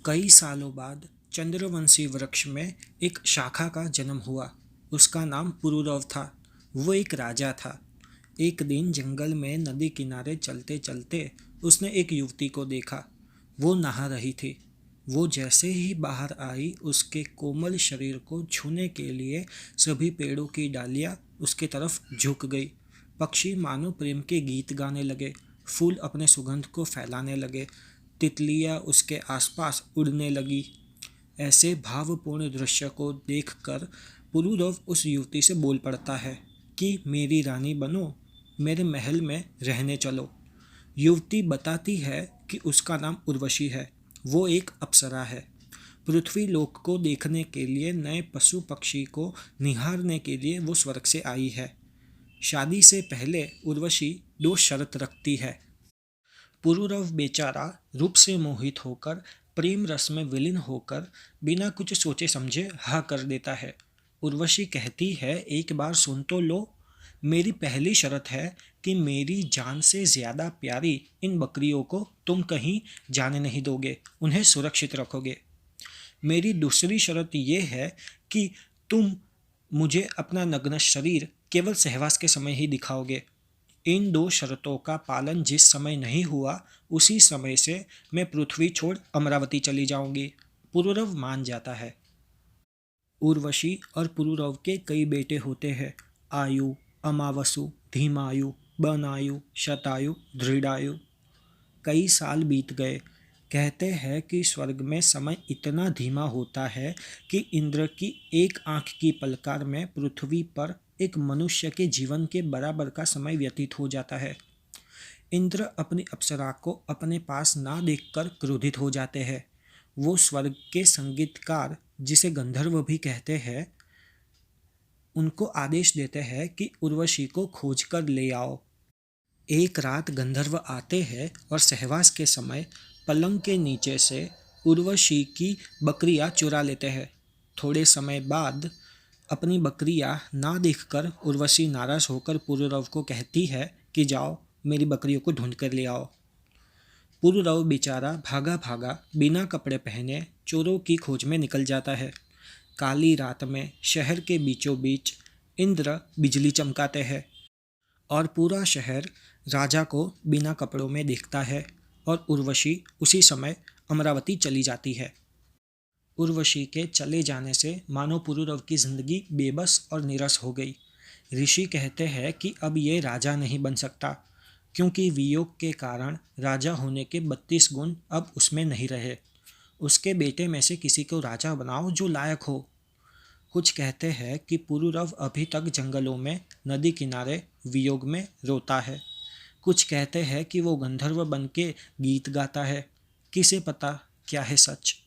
कई सालों बाद चंद्रवंशी वृक्ष में एक शाखा का जन्म हुआ। उसका नाम पुरुरव था। वो एक राजा था। एक दिन जंगल में नदी किनारे चलते चलते उसने एक युवती को देखा। वो नहा रही थी। वो जैसे ही बाहर आई उसके कोमल शरीर को छूने के लिए सभी पेड़ों की डालियां उसके तरफ झुक गई। पक्षी मानो प्रेम के गीत गाने लगे। फूल अपने सुगंध को फैलाने लगे। तितलियां उसके आसपास उड़ने लगी। ऐसे भावपूर्ण दृश्य को देखकर पुरुरव उस युवती से बोल पड़ता है कि मेरी रानी बनो, मेरे महल में रहने चलो। युवती बताती है कि उसका नाम उर्वशी है। वो एक अप्सरा है। पृथ्वी लोक को देखने के लिए, नए पशु पक्षी को निहारने के लिए वो स्वर्ग से आई है। शादी से पहले उर्वशी दो शर्त रखती है। पुरुरव बेचारा रूप से मोहित होकर, प्रेम रस में विलीन होकर बिना कुछ सोचे समझे हाँ कर देता है। उर्वशी कहती है, एक बार सुन तो लो। मेरी पहली शर्त है कि मेरी जान से ज्यादा प्यारी इन बकरियों को तुम कहीं जाने नहीं दोगे, उन्हें सुरक्षित रखोगे। मेरी दूसरी शर्त यह है कि तुम मुझे अपना नग्न शरीर केवल सहवास के समय ही दिखाओगे। इन दो शर्तों का पालन जिस समय नहीं हुआ, उसी समय से मैं पृथ्वी छोड़ अमरावती चली जाऊंगी। पुरुरव मान जाता है। उर्वशी और पुरुरव के कई बेटे होते हैं। आयु, अमावसु, धीमायु, बनायु, शतायु, दृढ़ायु। कई साल बीत गए। कहते हैं कि स्वर्ग में समय इतना धीमा होता है कि इंद्र की एक आंख की पलकार में पृथ्वी पर एक मनुष्य के जीवन के बराबर का समय व्यतीत हो जाता है। इंद्र अपनी अप्सरा को अपने पास ना देखकर क्रोधित हो जाते हैं। वो स्वर्ग के संगीतकार, जिसे गंधर्व भी कहते हैं, उनको आदेश देते हैं कि उर्वशी को खोज कर ले आओ। एक रात गंधर्व आते हैं और सहवास के समय पलंग के नीचे से उर्वशी की बकरियां चुरा लेते हैं। थोड़े समय बाद अपनी बकरियां ना देखकर उर्वशी नाराज होकर पुरुरव को कहती है कि जाओ, मेरी बकरियों को ढूंढ कर ले आओ। पुरुरव बेचारा भागा भागा बिना कपड़े पहने चोरों की खोज में निकल जाता है। काली रात में शहर के बीचों बीच इंद्र बिजली चमकाते हैं और पूरा शहर राजा को बिना कपड़ों में देखता है। और उर्वशी उसी समय अमरावती चली जाती है। उर्वशी के चले जाने से मानो पुरुरव की जिंदगी बेबस और निरस हो गई। ऋषि कहते हैं कि अब ये राजा नहीं बन सकता, क्योंकि वियोग के कारण राजा होने के 32 गुण अब उसमें नहीं रहे। उसके बेटे में से किसी को राजा बनाओ जो लायक हो। कुछ कहते हैं कि पुरुरव अभी तक जंगलों में नदी किनारे वियोग में रोता है। कुछ कहते हैं कि वो गंधर्व बन के गीत गाता है। किसे पता क्या है सच।